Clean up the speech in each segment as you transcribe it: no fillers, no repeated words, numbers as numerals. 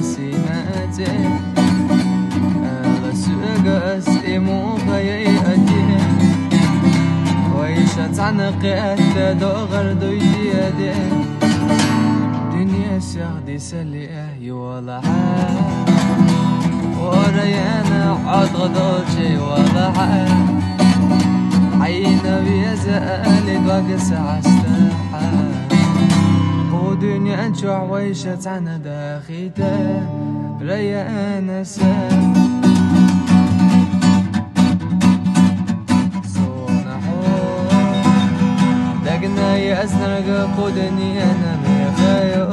سيناتي لسوقس إمو خيئتي ويشت عنقيت دوغر دويدي دنيا سيغدي سليه يولعها وريانا عد غدوشي ولعها عينا بيزالي دوقس عستحا ودنيا انشوع ويشت عنا داخيته ريانا سام يأسنرق قدني أنا ميخايو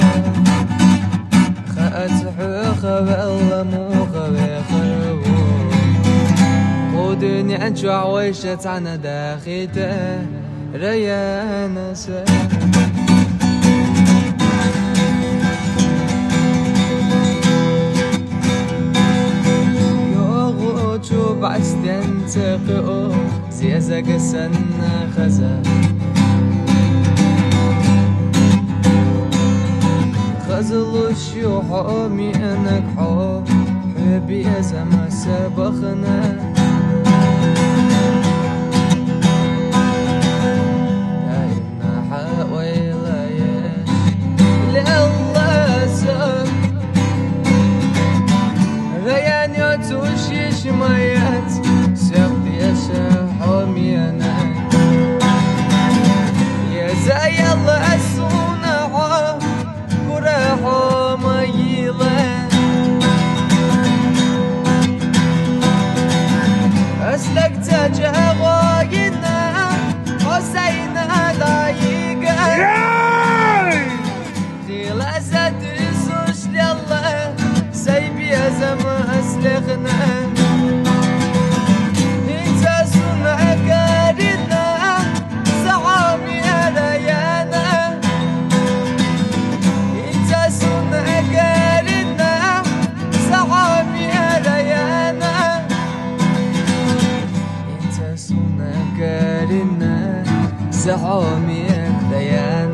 خأتحو خبألا مو خبأخرو قدني أنشوع ويشت عنا داخيته ريانا سا يوغو تشوب عستين تقو زيزاق سنة خزا خزلو الشيوحو مينك حو حبي أزما سبخنا داينا حويلا يش لله سب ريان يوتوشي شمايات سيبدي أشحو مينك يا زي الله السونا حو ميلا أسلك تجاوينا حسينا دايقا ديلا ستسوش لله سيبي زم أسلخنا زحومي ديان